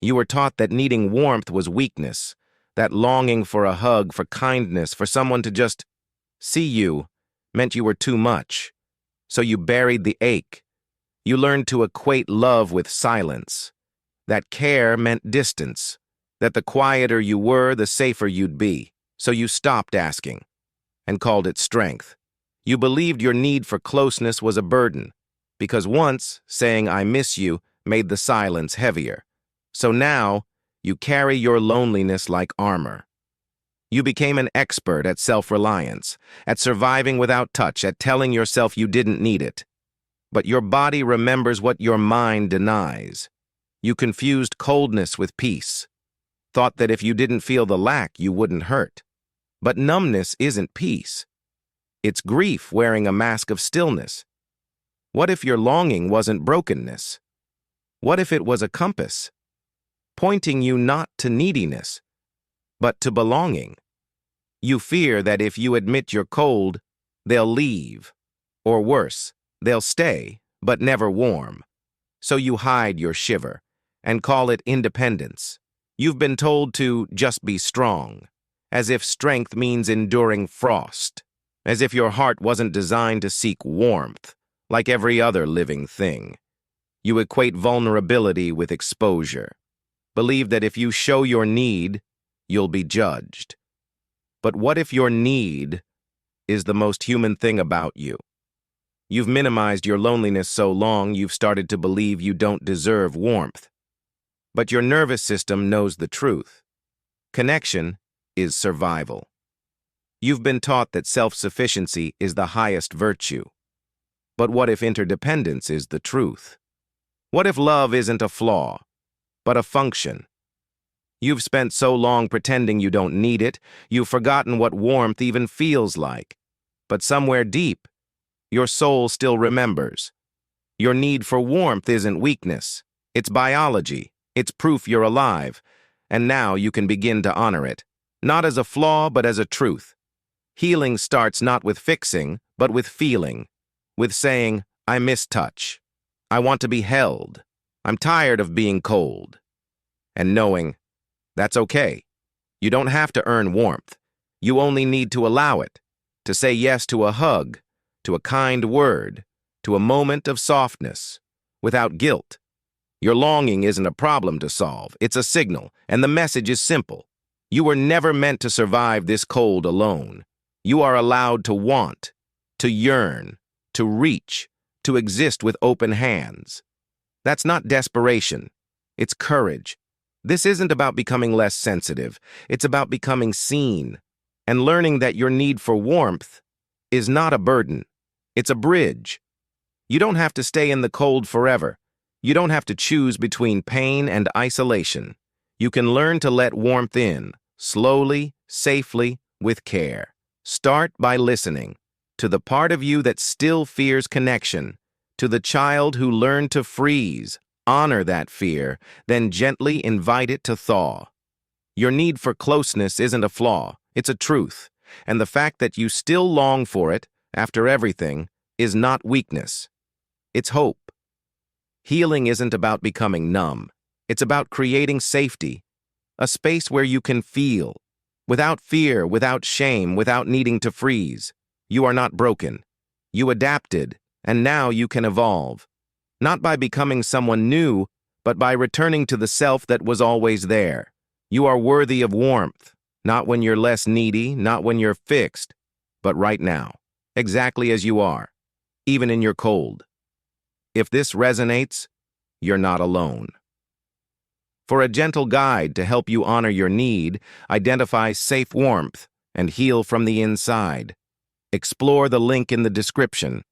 You were taught that needing warmth was weakness, that longing for a hug, for kindness, for someone to just see you meant you were too much. So you buried the ache. You learned to equate love with silence, that care meant distance, that the quieter you were, the safer you'd be. So you stopped asking and called it strength. You believed your need for closeness was a burden, because once saying "I miss you" made the silence heavier. So now you carry your loneliness like armor. You became an expert at self-reliance, at surviving without touch, at telling yourself you didn't need it. But your body remembers what your mind denies. You confused coldness with peace, thought that if you didn't feel the lack, you wouldn't hurt. But numbness isn't peace. It's grief wearing a mask of stillness. What if your longing wasn't brokenness? What if it was a compass, pointing you not to neediness, but to belonging? You fear that if you admit you're cold, they'll leave. Or worse, they'll stay, but never warm. So you hide your shiver and call it independence. You've been told to just be strong, as if strength means enduring frost, as if your heart wasn't designed to seek warmth, like every other living thing. You equate vulnerability with exposure. Believe that if you show your need, you'll be judged. But what if your need is the most human thing about you? You've minimized your loneliness so long you've started to believe you don't deserve warmth. But your nervous system knows the truth. Connection is survival. You've been taught that self-sufficiency is the highest virtue. But what if interdependence is the truth? What if love isn't a flaw, but a function? You've spent so long pretending you don't need it, you've forgotten what warmth even feels like. But somewhere deep, your soul still remembers. Your need for warmth isn't weakness. It's biology. It's proof you're alive. And now you can begin to honor it, not as a flaw, but as a truth. Healing starts not with fixing, but with feeling. With saying, "I miss touch. I want to be held. I'm tired of being cold." And knowing, that's okay. You don't have to earn warmth. You only need to allow it, to say yes to a hug, to a kind word, to a moment of softness, without guilt. Your longing isn't a problem to solve, it's a signal, and the message is simple. You were never meant to survive this cold alone. You are allowed to want, to yearn, to reach, to exist with open hands. That's not desperation, it's courage. This isn't about becoming less sensitive, it's about becoming seen, and learning that your need for warmth is not a burden, it's a bridge. You don't have to stay in the cold forever. You don't have to choose between pain and isolation. You can learn to let warmth in, slowly, safely, with care. Start by listening to the part of you that still fears connection, to the child who learned to freeze. Honor that fear, then gently invite it to thaw. Your need for closeness isn't a flaw, it's a truth, and the fact that you still long for it, after everything, is not weakness. It's hope. Healing isn't about becoming numb. It's about creating safety, a space where you can feel, without fear, without shame, without needing to freeze. You are not broken. You adapted, and now you can evolve. Not by becoming someone new, but by returning to the self that was always there. You are worthy of warmth, not when you're less needy, not when you're fixed, but right now, exactly as you are, even in your cold. If this resonates, you're not alone. For a gentle guide to help you honor your need, identify safe warmth, and heal from the inside, explore the link in the description.